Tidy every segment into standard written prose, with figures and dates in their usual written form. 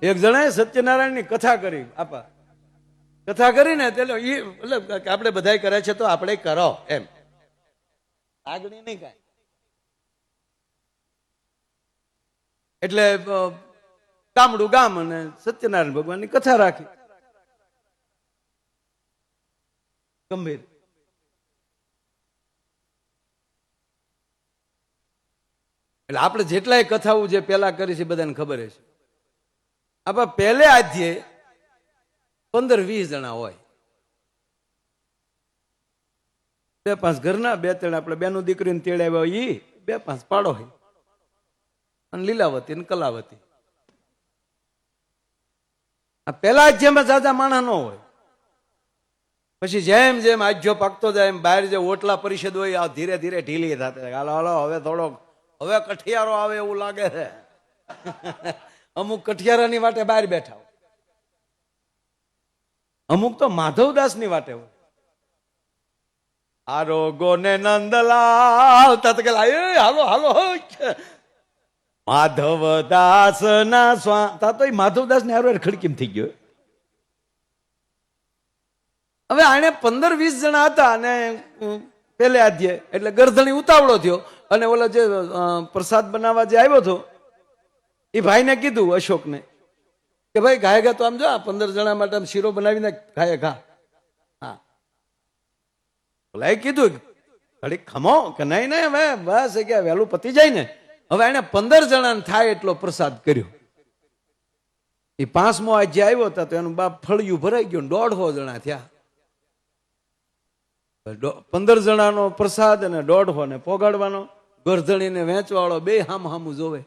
એક જણાએ સત્યનારાયણની કથા કરી. આપા કથા કરીને એટલે એ મતલબ આપણે બધા કરે છે તો આપણે કરો એમ, આગળ નહીં કાંઈ. એટલે ગામડું ગામ અને સત્યનારાયણ ભગવાનની કથા રાખી ગંભીર. એટલે આપણે જેટલાય કથાઓ જે પેલા કરી છે બધાને ખબર છે. આપણે પહેલે આધ્યે 15-20 જણા હોય, 2-5 ઘરના, 2-3 આપણે બેનું દીકરીને તેડાવ્યા હોય, ઈ 2-5 પાડો હોય, અને લીલાવતી ને કલાવતી. આ પેલા અધ્યાયમાં જાજા માણસ ન હોય. પછી જેમ જેમ આજ્યો પાકતો જાય એમ બહાર જે ઓટલા પરિષદ હોય આ ધીરે ધીરે ઢીલી થતી. હાલો હાલો હવે થોડોક હવે કઠિયારો આવે એવું લાગે છે. અમુક કઠિયારાની વાટે બહાર બેઠા હોય, અમુક તો માધવદાસ ની વાટે હોય. આરોગો ને નંદલાલ હાલો હાલો માધવદાસ ના સ્વા તો માધવદાસ ને હારો ખડકીમ થઈ ગયો. હવે આને 15-20 જણા હતા અને પેલે આધ્યાય એટલે ગરધણી ઉતાવળો થયો અને ઓલા જે પ્રસાદ બનાવવા જે આવ્યો હતો એ ભાઈને કીધું અશોકને કે ભાઈ ગાય ગા તો આમ જો 15 જણા માટે આમ શીરો બનાવીને ગાય ઘા. હા ઓલા એ કીધું ઘડીક ખમો કે નહીં નહીં હવે બસ કે વહેલું પતી જાય ને. હવે એને 15 જણાને થાય એટલો પ્રસાદ કર્યો. એ 5મો અધ્યાય આવ્યો હતો તો એનું બાપ ફળિયું ભરાઈ ગયું, 150 જણા થયા. 15 જણાનો પ્રસાદ અને 150 ને પોગાડવાનો, ગરધણીને વેચવાળો બે હામ હામું જોવે.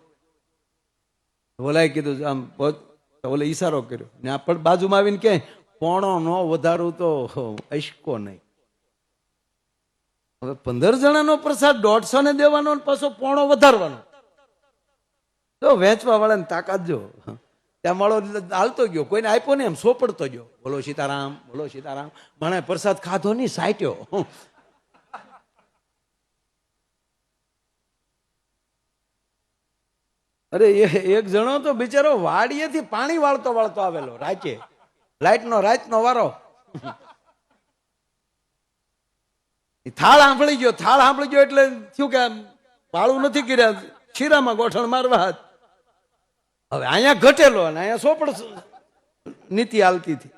ઓલાએ કીધું આમ ઓલે ઈશારો કર્યો ને આ પણ બાજુમાં આવીને કે પોણો ન વધારું તો અશકો નહીં. હવે 15 જણાનો પ્રસાદ 150 ને દેવાનો પાછો પોણો વધારવાનો તો વેચવા વાળાને તાકાત જો. ત્યાં માળો હાલતો ગયો, કોઈને આપ્યો ને એમ સોપડતો ગયો, બોલો સીતારામ બોલો સીતારામ. મને પ્રસાદ ખાધો નહીં સાટ્યો. અરે એક જણો તો બિચારો વાડીએથી પાણી વાળતો વાળતો આવેલો રાચે, રાતનો વારો. થાળ સાંભળી ગયો એટલે થયું કે વાળું નથી કર્યા, શીરામાં ગોઠણ મારવા હાથ. હવે અહીંયા ઘટેલો અને અહીંયા સોપડ નીતિ હાલતી હતી.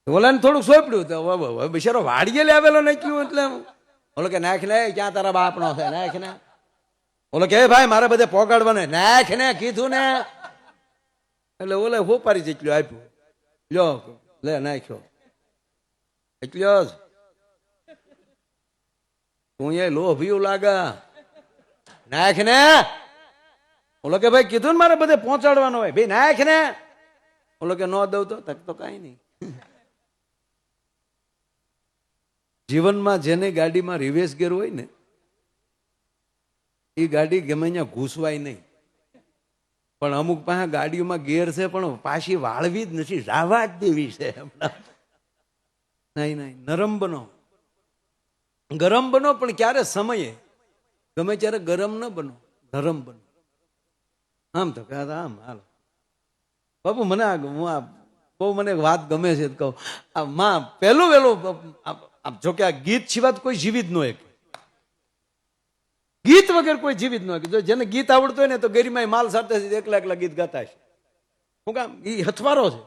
ઓલાને થોડુંક સોંપડ્યું તો બિચારો વાડીએ લાવેલો નાખ્યું એટલે ઓલો કે નાખ ને ક્યાં તારા બાપ નો છે નાખ ને. ઓલો કે ભાઈ મારે બધે પોગાડવાને નાખ ને કીધું ને એટલે ઓલે હોપારી જેટલું આપ્યું, લ્યો લે નાખ્યો એટલો જ. તું એ લોભિયું લાગા નાખ ને. ઓલો કે ભાઈ કીધું ને મારે બધે પહોંચાડવાનો હોય, ભાઈ નાખ ને. ઓલો કે ન દઉં તો તક તો કઈ નહીં. જીવનમાં જેને ગાડીમાં રિવેશ ગેર હોય ને એ ગાડી ગમે ત્યાં ઘૂસવાય નહીં. પણ અમુક પાસે ગાડીઓમાં ગેર છે પણ પાછી વાળવી જ નથી, રાવા જ દેવી છે. નહીં નરમ બનો, ગરમ બનો પણ ક્યારે સમયે, ગમે ત્યારે ગરમ ન બનો, નરમ બનો. આમ તો કહેતા આમ હાલો બાપુ મને બહુ મને વાત ગમે છે કહું આ માં પહેલું વહેલું જોકે આ ગીત સિવાય કોઈ જીવિત ન હોય, ગીત વગર કોઈ જીવિત ન હોય. જો જેને ગીત આવડતું હોય ને તો ગરિમાય માલ સાથે એકલા ગીત ગાતા છે. શું કામ? એ હથવારો છે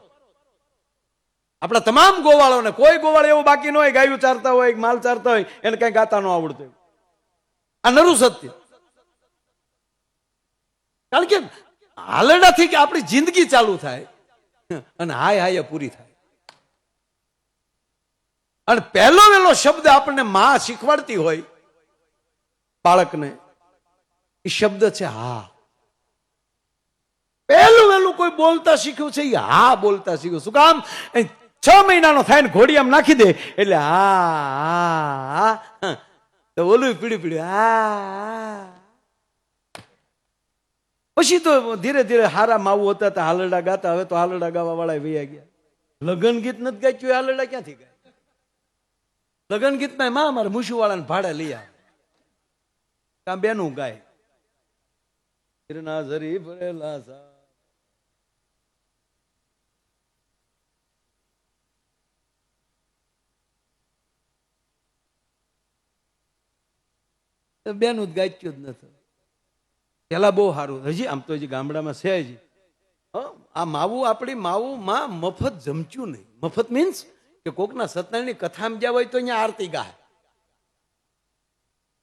આપણા તમામ ગોવાળોને. કોઈ ગોવાળ એવું બાકી ન હોય ગાયું ચારતા હોય માલ ચારતા હોય એને કઈ ગાતા ન આવડતું હોય. આ નરું સત્ય. કારણ કે હાલડાથી કે આપણી જિંદગી ચાલુ થાય અને હાય પૂરી થાય. અને પહેલો વહેલો શબ્દ આપણને માં શીખવાડતી હોય બાળકને, એ શબ્દ છે હા. પહેલું વહેલું કોઈ બોલતા શીખ્યું છે એ હા બોલતા શીખ્યું. શું કામ? 6 મહિનાનો થાય ને ઘોડી આમ નાખી દે એટલે હા તો ઓલું પીડ્યું હા. પછી તો ધીરે ધીરે હારા માવું હતા તો હાલરડા ગાતા. હવે તો હાલરડા ગાવા વાળા વૈયા ગયા. લગ્ન ગીત નથી ગાચ્યું, હાલરડા ક્યાંથી ગાય? લગ્ન ગીતમાં માં મારે મુશુ વાળાને ભાડે લઈ આવે કાં બેનું ગાય. ઝરી ભરેલા બેન ગાચ્યું જ નથી. પેલા બહુ સારું, હજી આમ તો હજી ગામડામાં છે હજી. આ માવું આપણી માવું માં મફત જમચ્યું નહીં. મફત મીન્સ કે કોકના સત્યનારાયણની કથામાં ગયા હોય તો અહીંયા આરતી ગાય,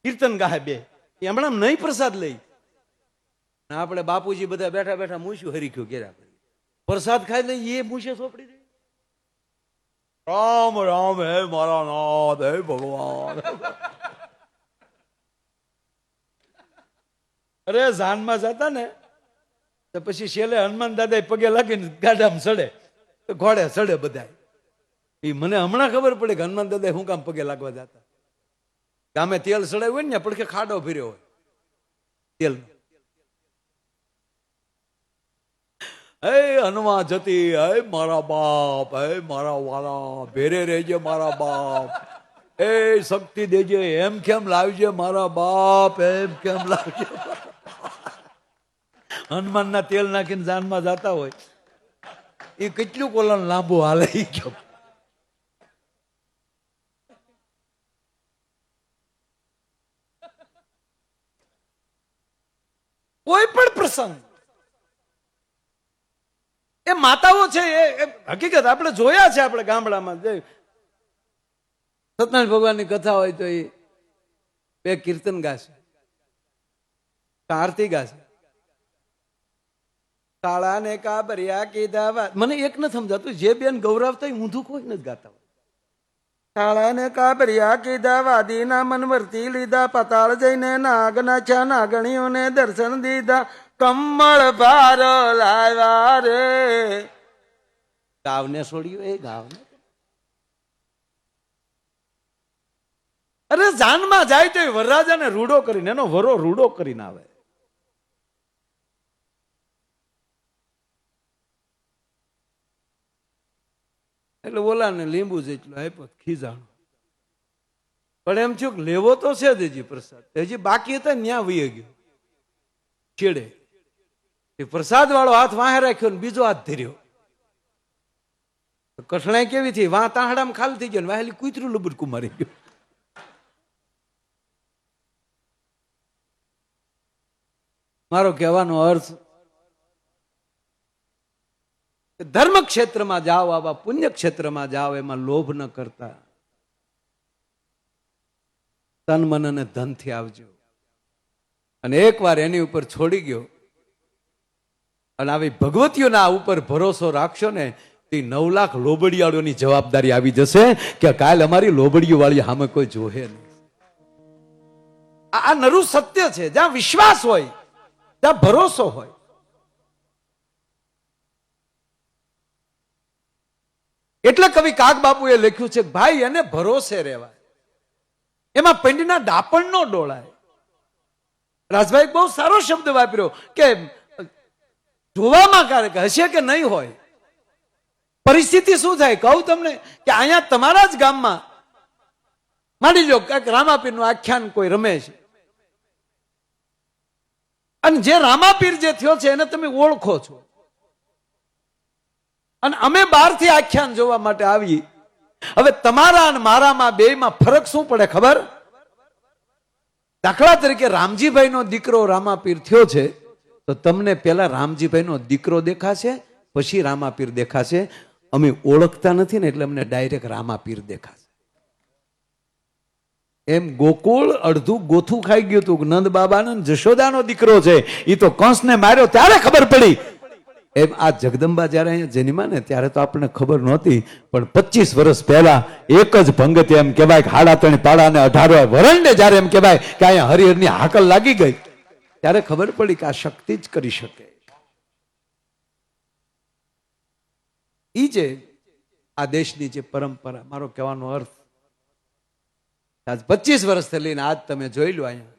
કીર્તન ગાય, બે હમણાં નહીં પ્રસાદ લઈ. આપણે બાપુજી બધા બેઠા બેઠા મૂછ્યું હરીખ્યું કર્યા કરી, પ્રસાદ ખાઈ લઈ એ મૂછે સોપડી દે. રામ રામ હે મારા નાથ, હે ભગવાન. અરે જાનમાં જતા ને તો પછી છેલ્લે હનુમાન દાદા પગે લાગીને ગાડામાં ચડે તો ઘોડે ચડે બધા. એ મને હમણાં ખબર પડે કે હનુમાન દાદા શું કામ પગે લાગવા જતા. ગામે તેલ ચડાવ્યું હોય ને પડખે ખાડો ફર્યો હોય તેલ. હે હનુમા જતી, હે મારા બાપ, હે મારા વાલા, ભેરે રહેજે મારા બાપ, એ શક્તિ દેજે, એમ કેમ લાવજે મારા બાપ, એમ કેમ લાવજે. હનુમાન ના તેલ નાખીને જાનમાં જતા હોય એ કેટલું કોલન લાંબુ હાલે. કોઈ પણ પ્રસંગ એ માતાઓ છે, એ હકીકત આપણે જોયા છે. આપણે ગામડામાં જે સત્યનારાયણ ભગવાનની કથા હોય તો એ બે કીર્તન ગાશે, આરતી ગાશે. કાળા ને કાબરિયા કીધા વાત. મને એક ન સમજાતું, જે બેન ગૌરવતા ઊંધું કોઈ નથી ગાતા. કાળા ને કાબરિયા કીધા વાદીના મન વર્તી લીધા, પતાળ જઈને નાગ નાચ્યા, નાગણીઓને દર્શન દીધા, કમળ ભાર લાવ્યા રે. ગાવને છોડ્યું એ ગાવને. અરે જાનમાં જાય તો વરરાજાને રૂડો કરીને, એનો વરો રૂડો કરીને આવે. એટલે ઓલા ને લીંબુ જેટલું આપ્યો, ખીજાણું. પણ એમ થયું કે લેવો તો છે જ હજી પ્રસાદ, હજી બાકી હતા ન્યા વહી ગયો છેડે. એ પ્રસાદ વાળો હાથ વાહે રાખ્યો ને બીજો હાથ ધર્યો. કઠણાઈ કેવી થઈ, વાહ તાહડામાં ખાલી થઈ ગયો ને વાહેલી કૂતરું લુબડકું મારી ગયું. મારો કહેવાનો અર્થ, ધર્મ ક્ષેત્રમાં જાઓ, આવા પુણ્ય ક્ષેત્રમાં જાઓ, એમાં લોભ ન કરતા તન મન અને ધનથી આવજો. અને એકવાર એની ઉપર છોડી ગયો અને આવી ભગવતીઓના ઉપર ભરોસો રાખશો ને, તે 9 લાખ લોબડિયાળોની જવાબદારી આવી જશે કે કાલ અમારી લોબડીઓ વાળી સામે કોઈ જોહે નહીં. આ નરું સત્ય છે. જ્યાં વિશ્વાસ હોય ત્યાં ભરોસો હોય. એટલે કવિ કાગ બાપુએ લખ્યું છે, ભાઈ એને ભરોસે રહેવાય, એમાં પંડના ડાપણ નો ડોળાય. રાજભાઈ બહુ સારો શબ્દ વાપર્યો કે જોવામાં ક્યારેક હશે કે નહીં હોય. પરિસ્થિતિ શું થાય કહું તમને, કે અહીંયા તમારા જ ગામમાં માની લો કે રામાપીરનું આખ્યાન કોઈ રમે છે, અને જે રામાપીર જે થયો છે એને તમે ઓળખો છો, અને અમે બહારથી આખ્યાન જોવા માટે આવી. હવે તમારા અને મારામાં બેયમાં ફરક શું પડે ખબર? દાખલા તરીકે રામજીભાઈ નો દીકરો રામાપીર થયો છે તો તમને પેલા રામજીભાઈ નો દીકરો દેખાશે, પછી રામાપીર દેખાશે. અમે ઓળખતા નથી ને એટલે અમને ડાયરેક્ટ રામાપીર દેખાશે. એમ ગોકુળ અડધું ગોથું ખાઈ ગયું હતું. નંદ બાબાનો જશોદાનો દીકરો છે, એ તો કંસને માર્યો ત્યારે ખબર પડી. એમ આ જગદંબા જયારે અહીંયા જન્મા ને ત્યારે તો આપણને ખબર નહોતી, પણ 25 વર્ષ પહેલા એક જ ભંગતે એમ કહેવાય કે 3.5 પાડા ને 18 વરણને જયારે એમ કહેવાય કે અહીંયા હરિહરની હાકલ લાગી ગઈ, ત્યારે ખબર પડી કે આ શક્તિ જ કરી શકે. ઈ જે આ દેશની જે પરંપરા, મારો કહેવાનો અર્થ, આજ 25 વર્ષથી લઈને આજ તમે જોઈ લો અહીંયા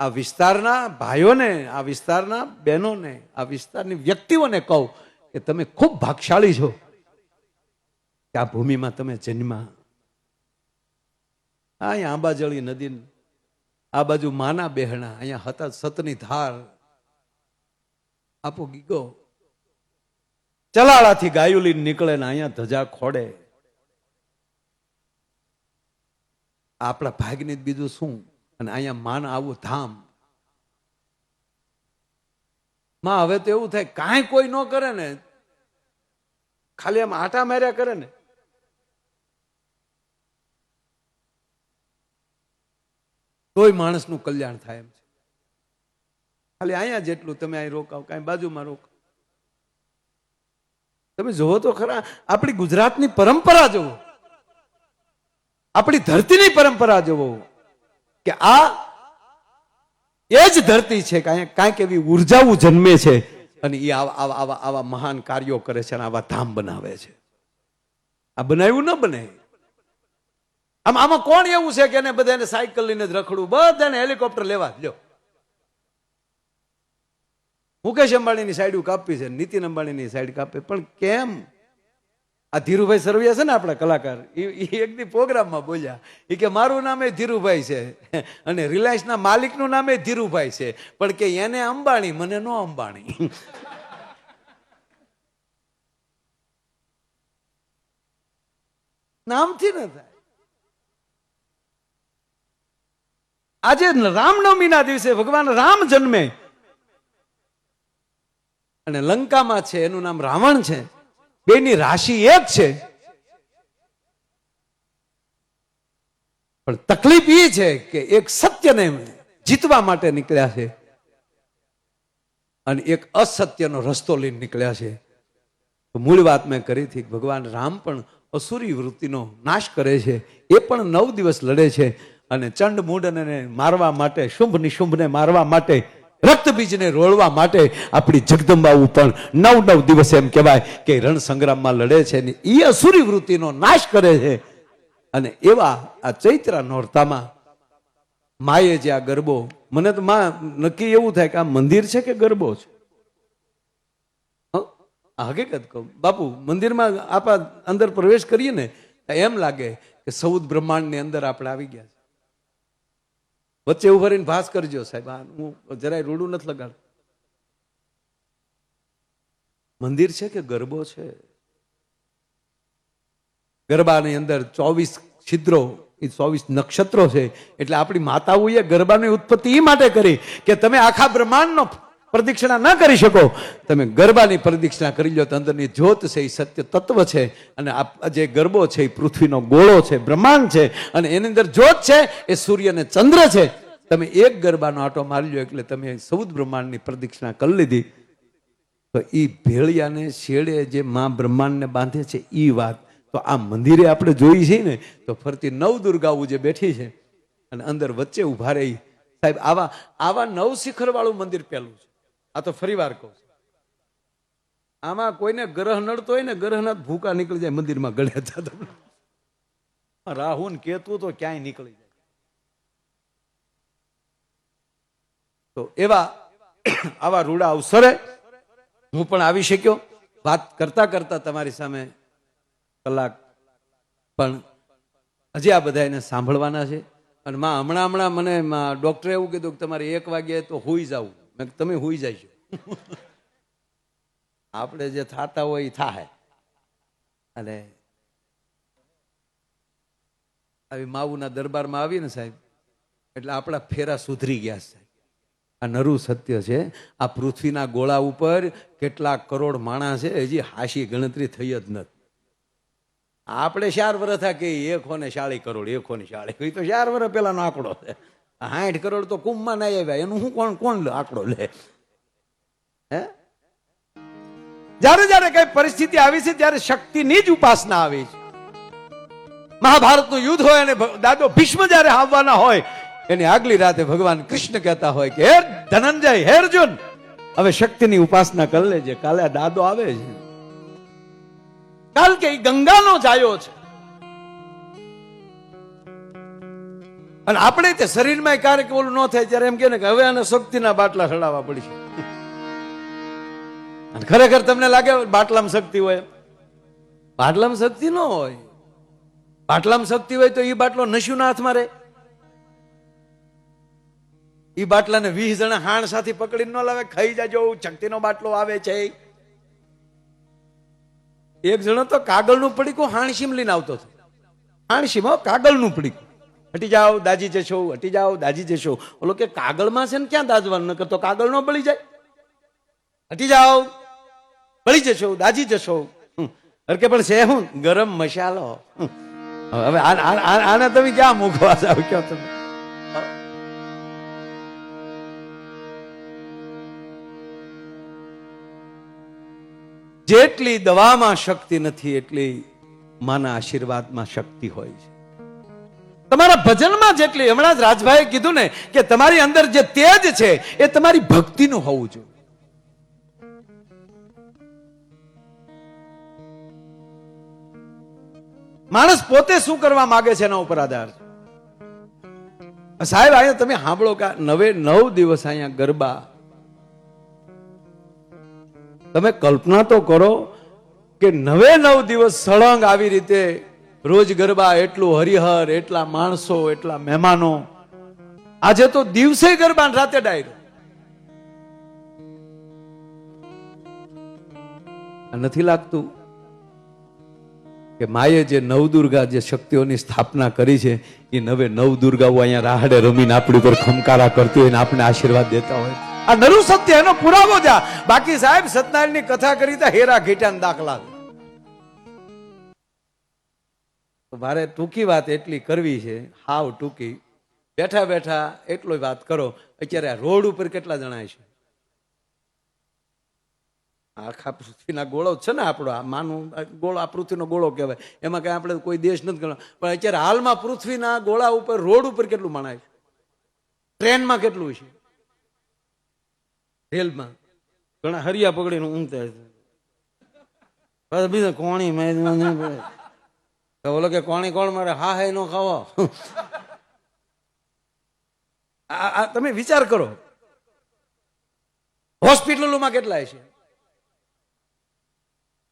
આ વિસ્તારના ભાઈઓને, આ વિસ્તારના બહેનોને, આ વિસ્તારની વ્યક્તિઓને કહું કે તમે ખૂબ ભાગશાળી છો કે આ ભૂમિમાં તમે જન્મા. અહીંયા આંબાજળી નદી, આ બાજુ માના બેહણા, અહીંયા હતા સતની ધાર, આપો ગીગો ચલાળાથી ગાયું લઈને નીકળે ને અહીંયા ધજા ખોડે. આપણા ભાગની બીજું શું? અને અહીંયા માન આવું ધામ માં હવે તો એવું થાય કાંઈ કોઈ ન કરે ને, ખાલી આમ આટા માર્યા કરે ને તોય માણસનું કલ્યાણ થાય એમ છે. ખાલી અહીંયા જેટલું તમે અહીં રોકાવ, કાંઈ બાજુમાં રોકાવ. તમે જોવો તો ખરા, આપણી ગુજરાતની પરંપરા જોવો, આપણી ધરતીની પરંપરા જોવો કે આ એ જ ધરતી છે કે કાંઈક એવી ઉર્જાઓ જન્મે છે અને એ આવા મહાન કાર્યો કરે છે અને આવા ધામ બનાવે છે. આ બનાવ્યું ન બને. આમાં કોણ એવું છે કે એને બધાને સાયકલ લઈને જ રખડવું, બધાને હેલિકોપ્ટર લેવા લ્યો. મુકેશ અંબાણીની સાઈડ કાપી છે, નીતિન અંબાણીની સાઈડ કાપે, પણ કેમ? આ ધીરુભાઈ સરવૈયા છે ને આપણા કલાકાર, એ એક દી પ્રોગ્રામમાં બોલ્યા, એ કે મારું નામ ધીરુભાઈ છે અને રિલાયન્સના માલિકનું નામ ધીરુભાઈ છે, પણ કે એને અંબાણી, મને નો અંબાણી. નામથી ન થાય. આજે રામનવમીના દિવસે ભગવાન રામ જન્મે અને લંકામાં છે, એનું નામ રાવણ છે, બેની રાશિ એક છે, પણ તકલીફ એ છે કે એક સત્યને જીતવા માટે નીકળ્યા છે અને એક અસત્યનો રસ્તો લઈને નીકળ્યા છે. તો મૂળ વાત મેં કરી હતી, ભગવાન રામ પણ અસુરી વૃત્તિનો નાશ કરે છે, એ પણ 9 દિવસ લડે છે અને ચંડ મૂંડને મારવા માટે, શુંભ નિશુંભને મારવા માટે, રક્તબીજને રોળવા માટે આપણી જગદંબાઓ પણ 9 દિવસ એમ કહેવાય કે રણ સંગ્રામમાં લડે છે ને એ અસુરી વૃત્તિનો નાશ કરે છે. અને એવા આ ચૈત્ર નોરતામાં માએ જે આ ગરબો, મને તો માં નક્કી એવું થાય કે આ મંદિર છે કે ગરબો છે. હકીકત કહું બાપુ, મંદિરમાં આપણા અંદર પ્રવેશ કરીએ ને એમ લાગે કે સૌદ બ્રહ્માંડની અંદર આપણે આવી ગયા છે. વચ્ચે ઉભા રહીને ભાસ કરજો સાહેબ, હું જરાય રૂડું નથી લગાડતો. મંદિર છે કે ગરબો છે? ગરબાની અંદર 24 છિદ્રો, એ 24 નક્ષત્રો છે. એટલે આપણી માતાઓએ ગરબાની ઉત્પત્તિ એ માટે કરી કે તમે આખા બ્રહ્માંડનો પ્રદક્ષિણા ન કરી શકો, તમે ગરબાની પ્રદક્ષિણા કરી લો તો અંદરની જ્યોત છે એ સત્ય તત્વ છે અને આ જે ગરબો છે એ પૃથ્વીનો ગોળો છે, બ્રહ્માંડ છે અને એની અંદર જ્યોત છે એ સૂર્ય અને ચંદ્ર છે. તમે એક ગરબાનો આટો મારી લો એટલે તમે સૌદ બ્રહ્માંડની પ્રદક્ષિણા કરી લીધી. તો એ ભેળિયાને શેડે જે માં બ્રહ્માંડને બાંધે છે એ વાત તો આ મંદિરે આપણે જોઈ છે ને, તો ફરતી 9 દુર્ગાઓ જે બેઠી છે અને અંદર વચ્ચે ઉભા રહી સાહેબ, આવા 9 શિખર વાળું મંદિર પહેલું છે. આ તો ફરી વાર કહું છું, આમાં કોઈને ગ્રહ નડતો હોય ને, ગ્રહના ભૂકા નીકળી જાય મંદિરમાં ગળ્યા જતા. રાહુ ને કેતુ તો ક્યાંય નીકળી જાય. તો આવા રૂડા અવસરે હું પણ આવી શક્યો. વાત કરતા કરતા તમારી સામે કલાક પણ હજી આ બધા એને સાંભળવાના છે. અને માં હમણાં મને ડોક્ટરે એવું કીધું કે તમારે 1 વાગે તો હુઈ જાવ. મેં તમે હુઈ જશો, આપણે જે થતા હોય એ થાય. અને આવી માવુના દરબારમાં આવીએ ને સાહેબ એટલે આપણા ફેરા સુધરી ગયા સાહેબ. આ નરું સત્ય છે. આ પૃથ્વીના ગોળા ઉપર કેટલા કરોડ માણસ છે, હજી હાશી ગણતરી થઈ જ નથી. આપણે 4 વર્ષ થયા કે 140 કરોડ, 140, તો 4 વર્ષ પહેલાનો આંકડો છે. 60 કરોડ તો કુંભમાં ના આવ્યા, એનું હું કોણ આંકડો લે? હે, જયારે કઈ પરિસ્થિતિ આવી છે ત્યારે શક્તિની જ ઉપાસના આવી છે. મહાભારતનું યુદ્ધ હોય અને દાદો ભીષ્મ જયારે આવવાના હોય એની આગલી રાતે ભગવાન કૃષ્ણ કહેતા હોય કે હે ધનંજય, હે અર્જુન, હવે શક્તિની ઉપાસના કરી લેજે, કાલે આ દાદો આવે છે. કાલ કે ગંગાનો જાયો છે અને આપણે તે શરીરમાં ક્યારેક ઓલું ન થાય ત્યારે એમ કે હવે આને શક્તિના બાટલા ચડાવવા પડશે. અને ખરેખર તમને લાગે બાટલામાં શક્તિ હોય? બાટલામાં શક્તિ ન હોય. બાટલામાં શક્તિ હોય તો એ બાટલો નશુના હાથમાં રહે. એ બાટલાને 20 જણા હાણ સાથે પકડીને ન લાવે, ખાઈ જાજો શક્તિનો બાટલો આવે છે. એક જણો તો કાગળનું પડીકું હાણસીમ લઈને આવતો હતો. હાણસીમ કાગળનું પડીકું, હટી જાઓ દાજી જશો, હટી જાઓ દાજી જશો. ઓલો કે કાગળમાં છે ને ક્યાં દાજવાનું, નકર તો કાગળ ન બળી જાય. હટી જાઓ બળી જશો, દાજી જશો. અરે કે પણ છે હું ગરમ મસાલો. હવે આને તમે ક્યાં મૂકવા જાવ કયો તમે? જેટલી દવામાં શક્તિ નથી એટલી માના આશીર્વાદમાં શક્તિ હોય છે. તમારા ભજનમાં જેટલી, હમણાં જ રાજભાઈએ કીધું ને કે તમારી અંદર જે તેજ છે એ તમારી ભક્તિનું હોવું જોઈએ. માણસ પોતે શું કરવા માંગે છે એના ઉપર આધાર છે. સાહેબ અહીંયા તમે સાંભળો કે 9 દિવસ અહીંયા ગરબા, તમે કલ્પના તો કરો કે 9 દિવસ સળંગ આવી રીતે રોજ ગરબા, એટલું હરિહર, એટલા માણસો, એટલા મહેમાનો. આજે તો દિવસે ગરબા રાતે ડાયરો. નથી લાગતું કે માએ જે નવદુર્ગા જે શક્તિઓની સ્થાપના કરી છે એ 9 દુર્ગાઓ અહીંયા રાહડે રમીને આપણી પર ખમકારા કરતી હોય ને આપણે આશીર્વાદ દેતા હોય. આ નરું સત્ય, એનો પુરાવો જા. બાકી સાહેબ સત્યનારાયણની કથા કરી તા હેરા ઘેટાના દાખલા. મારે ટૂંકી વાત એટલી કરવી છે, હાવ ટૂંકી. બેઠા બેઠા એટલો વાત કરો. અત્યારે આ રોડ ઉપર કેટલા જણા છે? આખા પૃથ્વીના ગોળો છે ને આપણો, આ માનું ગોળો, આ પૃથ્વીનો ગોળો કહેવાય. એમાં કઈ આપણે કોઈ દેશ નથી ગણો. પણ અત્યારે હાલમાં પૃથ્વીના ગોળા ઉપર, રોડ ઉપર કેટલું માણાય છે? ટ્રેનમાં કેટલું છે? રેલમાં ઘણા હરિયા પકડીને ઊંઘતા છે. બીજા કોણી ઓલો કે કોણી કોણ મારે? હા હે નો ખાવો. તમે વિચાર કરો, હોસ્પિટલોમાં કેટલા છે?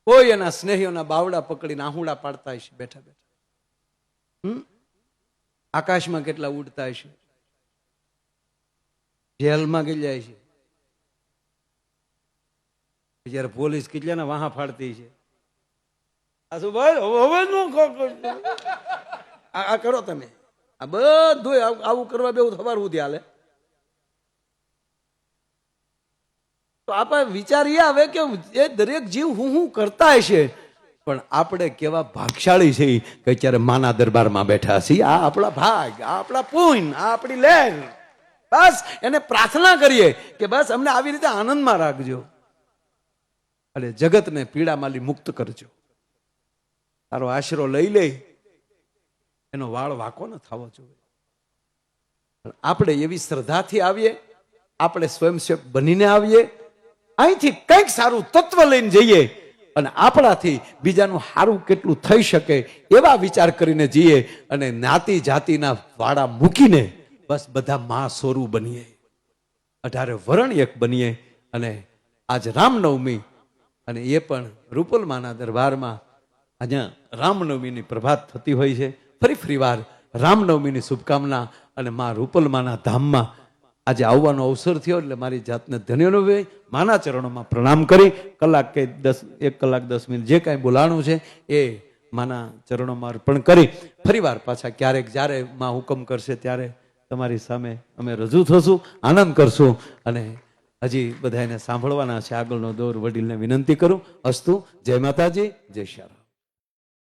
કોઈ એના સ્નેહીઓના બાવડા પકડીને આહુડા પાડતા હશે બેઠા બેઠા. આકાશમાં કેટલા ઉડતા હશે? જેલમાં કેટલા છે? જયારે પોલીસ કેટલાના વાહા ફાડતી છે. આ કરો તમે, આ બધું આવું કરવા બેવું સવાર સુધી હાલે. તો આપણે વિચાર એ આવે કે એ દરેક જીવ હું કરતા હશે, પણ આપણે કેવા ભાગશાળી છે કે અત્યારે માના દરબારમાં બેઠા છીએ. આ આપણા ભાગ, આ આપણા પુણ્ય, આ આપણી લેન. બસ એને પ્રાર્થના કરીએ કે બસ અમને આવી રીતે આનંદમાં રાખજો અને જગતને પીડામાંથી મુક્ત કરજો. તારો આશરો લઈ લે, એનો વાળ વાંકો ન થવો જોઈએ. આપણે એવી શ્રદ્ધાથી આવીએ, આપણે સ્વયંસેવક બનીને આવીએ, અહીંથી કંઈક સારું તત્વ લઈને જઈએ અને આપણાથી બીજાનું સારું કેટલું થઈ શકે એવા વિચાર કરીને જઈએ અને જ્ઞાતિ જાતિના વાડા મૂકીને બસ બધા મા સોરું બનીએ, 18 વરણ એક બનીએ. અને આજ રામનવમી, અને એ પણ રૂપલમાના દરબારમાં અહીંયા રામનવમીની પ્રભાત થતી હોય છે. ફરી વાર રામનવમીની શુભકામના. અને મા રૂપલમાના ધામમાં આજે આવવાનો અવસર થયો એટલે મારી જાતને ધન્ય અનુભવી, માના ચરણોમાં પ્રણામ કરી 1 કલાક 10 મિનિટ જે કાંઈ બોલાણું છે એ માના ચરણોમાં અર્પણ કરી ફરીવાર પાછા ક્યારેક જ્યારે મા હુકમ કરશે ત્યારે તમારી સામે અમે રજૂ થશું, આનંદ કરશું. અને હજી બધાને સાંભળવાના છે આગળનો દોર. વડીલને વિનંતી કરું. અસ્તુ. જય માતાજી, જય શ્રી રામ.